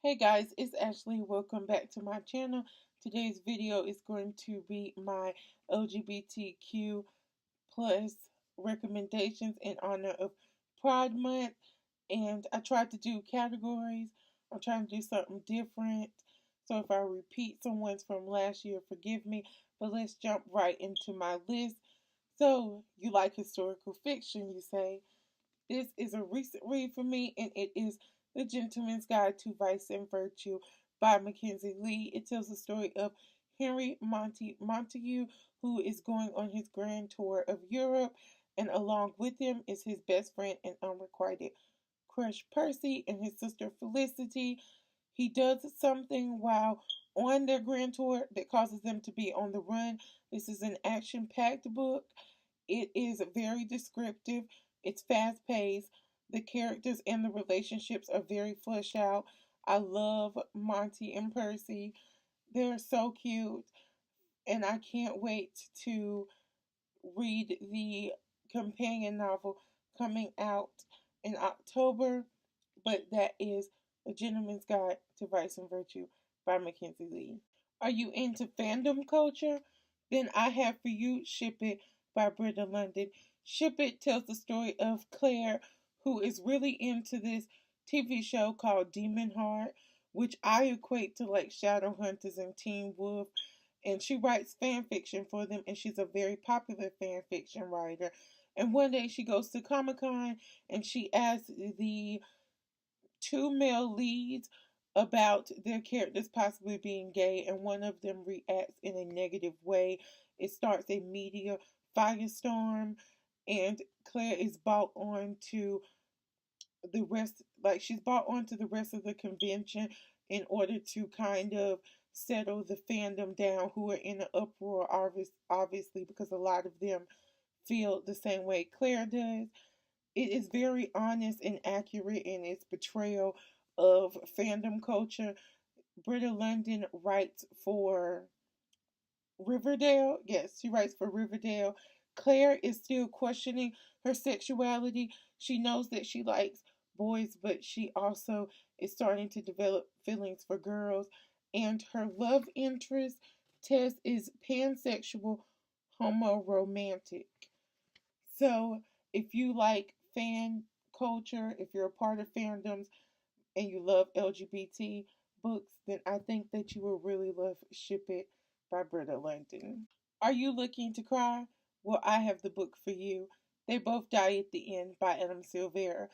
Hey guys, it's Ashley. Welcome back to my channel. Today's video is going to be my LGBTQ plus recommendations in honor of Pride Month. And I tried to do categories. I'm trying to do something different. So if I repeat someone's from last year, forgive me. But let's jump right into my list. So you like historical fiction, you say? This is a recent read for me, and it is The Gentleman's Guide to Vice and Virtue by Mackenzie Lee. It tells the story of Henry Montague, who is going on his grand tour of Europe, and along with him is his best friend and unrequited crush Percy and his sister Felicity. He does something while on their grand tour that causes them to be on the run. This is an action packed book. It is very descriptive. It's fast paced. The characters and the relationships are very fleshed out. I love Monty and Percy. They're so cute. And I can't wait to read the companion novel coming out in October. But that is A Gentleman's Guide to Vice and Virtue by Mackenzie Lee. Are you into fandom culture? Then I have for you Ship It by Britta London. Ship It tells the story of Claire, who is really into this TV show called Demon Heart, which I equate to like Shadowhunters and Teen Wolf. And she writes fan fiction for them, and she's a very popular fan fiction writer. And one day she goes to Comic Con and she asks the two male leads about their characters possibly being gay, and one of them reacts in a negative way. It starts a media firestorm, and Claire is brought on to the rest, like she's brought on to the rest of the convention in order to kind of settle the fandom down, who are in an uproar, obviously, because a lot of them feel the same way Claire does. It is very honest and accurate in its portrayal of fandom culture. Britta London writes for Riverdale. Yes, she writes for Riverdale. Claire is still questioning her sexuality. She knows that she likes boys, but she also is starting to develop feelings for girls. And her love interest, Tess, is pansexual, homoromantic. So if you like fan culture, if you're a part of fandoms and you love LGBT books, then I think that you will really love Ship It by Britta London. Are you looking to cry? Well, I have the book for you. They Both Die at the End by Adam Silvera.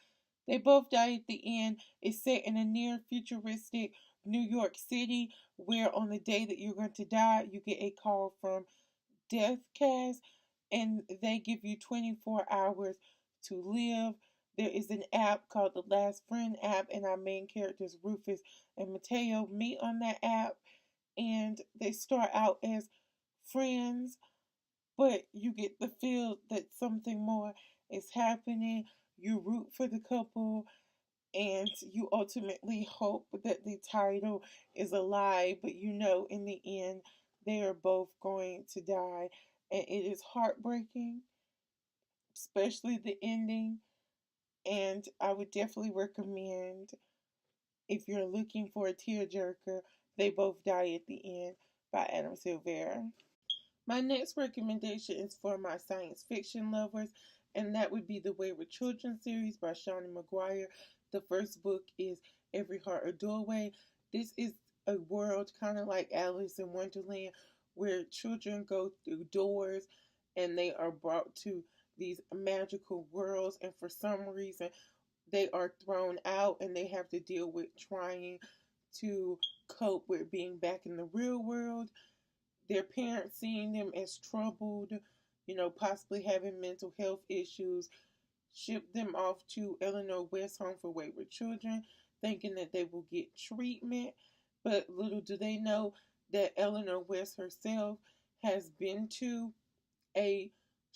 They Both Die at the End is set in a near futuristic New York City where on the day that you're going to die, you get a call from Deathcast, and they give you 24 hours to live. There is an app called the Last Friend app, and our main characters, Rufus and Mateo, meet on that app, and they start out as friends, but you get the feel that something more is happening. You root for the couple, and you ultimately hope that the title is a lie, but you know in the end they are both going to die, and it is heartbreaking, especially the ending. And I would definitely recommend, if you're looking for a tearjerker, They Both Die at the End by Adam Silvera. My next recommendation is for my science fiction lovers, and that would be the Wayward Children series by Shawnee McGuire. The first book is Every Heart a Doorway. This is a world kind of like Alice in Wonderland, where children go through doors and they are brought to these magical worlds, and for some reason they are thrown out and they have to deal with trying to cope with being back in the real world, their parents seeing them as troubled, possibly having mental health issues, ship them off to Eleanor West Home for Wayward Children, thinking that they will get treatment. But little do they know that Eleanor West herself has been to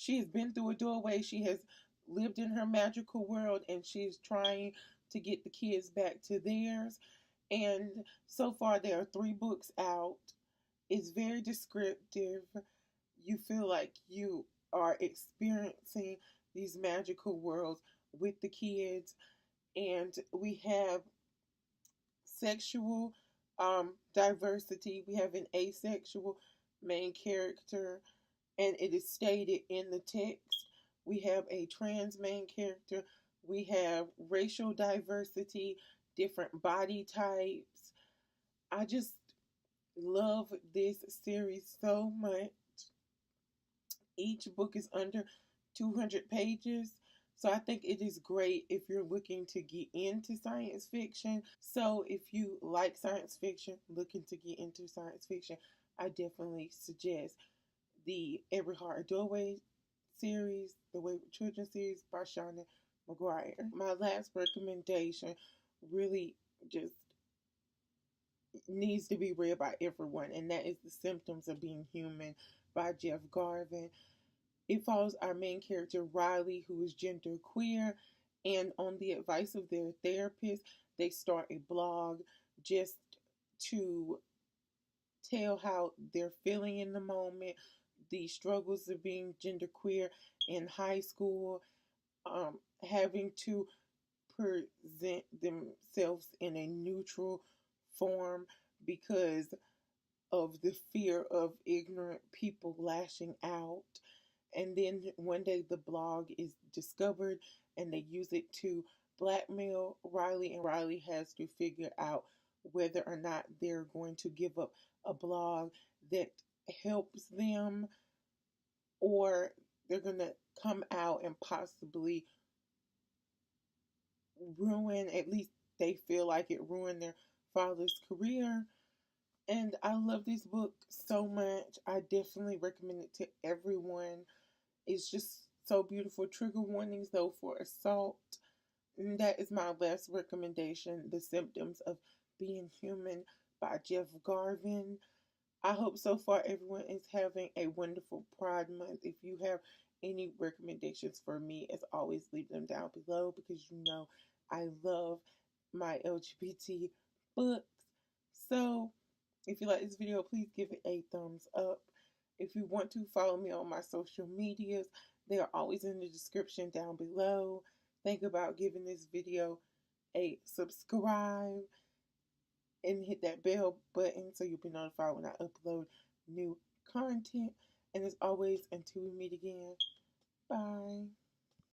she has been through a doorway. She has lived in her magical world, and she's trying to get the kids back to theirs. And so far, there are 3 books out. It's very descriptive. You feel like you are experiencing these magical worlds with the kids. And we have sexual diversity. We have an asexual main character, and it is stated in the text. We have a trans main character. We have racial diversity, different body types. I just love this series so much. Each book is under 200 pages. So I think it is great if you're looking to get into science fiction. So if you like science fiction, looking to get into science fiction, I definitely suggest the Every Heart a Doorway series, the Wayward Children series by Shauna McGuire. My last recommendation really just needs to be read by everyone, and that is The Symptoms of Being Human by Jeff Garvin. It follows our main character, Riley, who is genderqueer, and on the advice of their therapist, they start a blog just to tell how they're feeling in the moment, the struggles of being genderqueer in high school, having to present themselves in a neutral form because of the fear of ignorant people lashing out. And then one day the blog is discovered and they use it to blackmail Riley, and Riley has to figure out whether or not they're going to give up a blog that helps them, or they're going to come out and possibly ruin, at least they feel like it ruined their father's career. And I love this book so much. I definitely recommend it to everyone. It's just so beautiful. Trigger warnings though for assault. And that is my last recommendation, The Symptoms of Being Human by Jeff Garvin. I hope so far everyone is having a wonderful Pride Month. If you have any recommendations for me, as always, leave them down below because you know I love my LGBT books. So, if you like this video, please give it a thumbs up. If you want to follow me on my social medias, they are always in the description down below. Think about giving this video a subscribe and hit that bell button so you'll be notified when I upload new content. And as always, until we meet again, bye.